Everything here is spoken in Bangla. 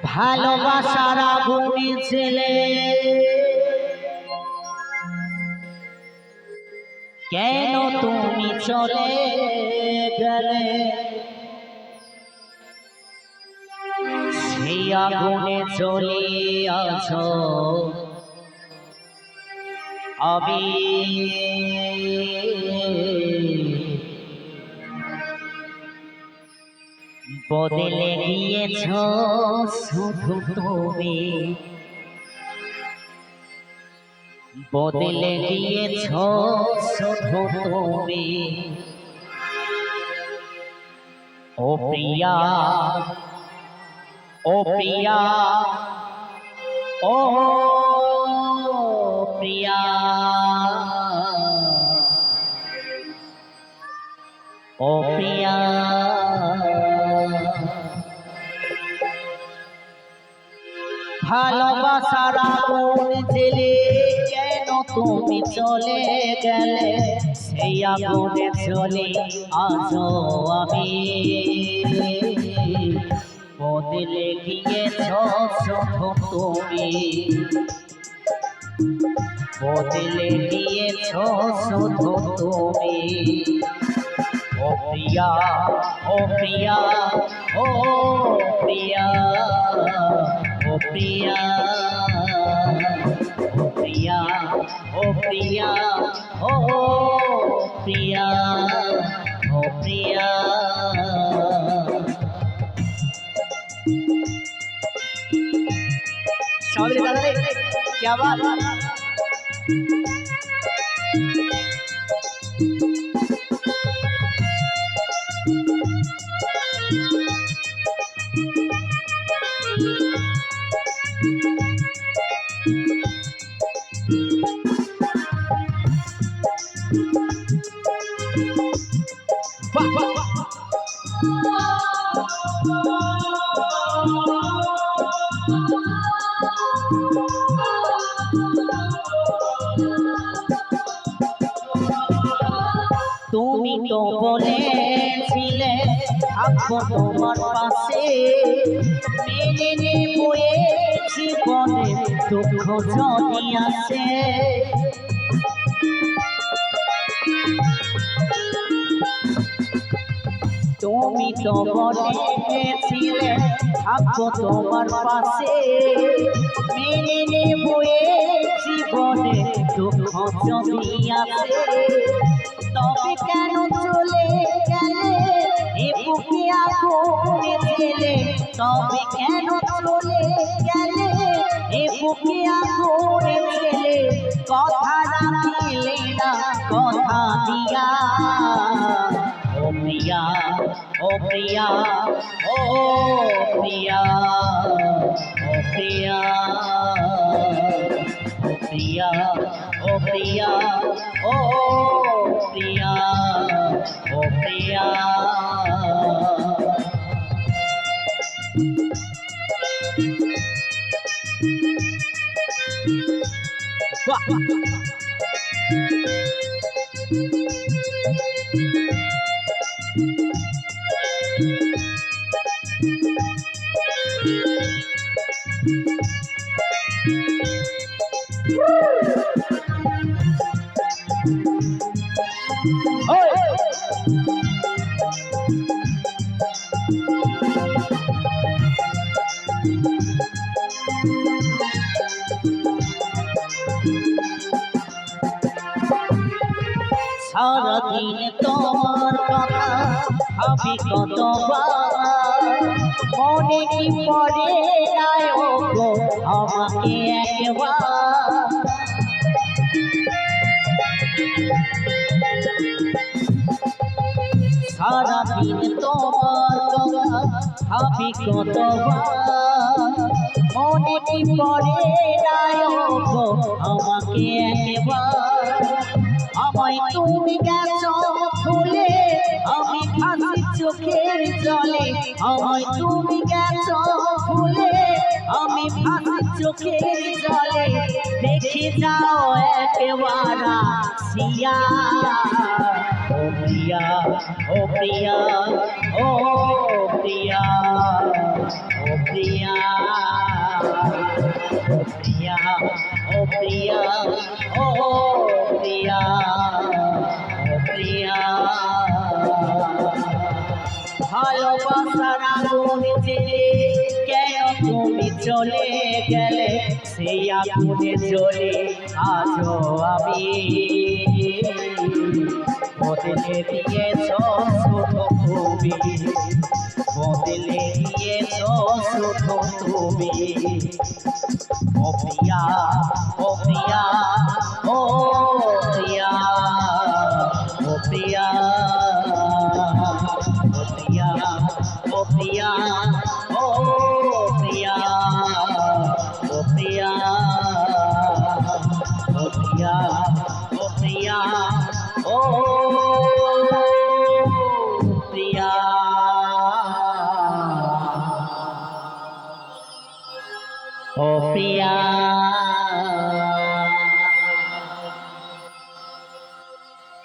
ভালোবাসার আগুনে ছেলে কেন তুমি চলে গেলে? সেই আগুনে চলে আছো আমি বদলে গিয়েছ শুধু তুমি, বদলে গিয়েছ শুধু তুমি। ও প্রিয়া, ও প্রিয়া, ও প্রিয়া, ও প্রিয়া। ভালোবাসার আগুন জ্বেলে কেন তুমি চলে গেলে? সেই আগুনে চলে আছো আমি বদলে গিয়েছ শুধু তুমি, বদলে গিয়েছ শুধু তুমি। ও প্রিয়া, ও প্রিয়া, ও প্রিয়া, ও প্রিয়া, ও প্রিয়া, ও প্রিয়া, ও প্রিয়া, ও প্রিয়া। সবাই দাদা রে কি আবার তুমি তো বলেছিলে থাকবো তোমার পাশে, মেনে নেবো জীবনে দুঃখ যদি আসে। তুমি তো বলেছিলে থাকবো তোমার পাশে, মেনে নেবো জীবনে দুঃখ যদি আসে। তবে কেন চলে গেলে এ বুকে আগুনে জ্বেলে? তবে কেন চলে গেলে এ বুকে আগুনে জ্বেলে? কথা রাখিলে না কথা দিয়া। ও প্রিয়া, ও প্রিয়া, ও প্রিয়া, ও প্রিয়া, ও প্রিয়া, ও প্রিয়া, ও প্রিয়া, ও প্রিয়া। সারাদিন তোমার কথা ভাবি কতবার, মনে কি পড়ে নাই গো আমাকে একবার? সারাদিন তোমার কথা ভাবি কতবার, মনে কি পড়ে নাই গো আমাকে একবার? আমায় তুমি গেছ ভুলে আমি ভাসি চোখের জলে, আমায় তুমি গেছ ভুলে আমি ভাসি চোখের জলে। দেখে যাও একবার আসিয়া। ও প্রিয়া, ও প্রিয়া, ও প্রিয়া, ও প্রিয়া। প্রিয়া ও প্রিয়া ও প্রিয়া ও প্রিয়া ভালোবাসার আগুন জেলে কেন তুমি চলে গেলে সেই আগুনে জ্বলে আজও আমি বদলে দিয়েছ শুধু তুমি বদলে দিয়েছ শুধু তুমি ও প্রিয়া ও প্রিয়া ও প্রিয়া ও প্রিয়া ও প্রিয়া ও প্রিয়া ও প্রিয়া ও প্রিয়া ও প্রিয়া ও প্রিয়া ও প্রিয়া ও প্রিয়া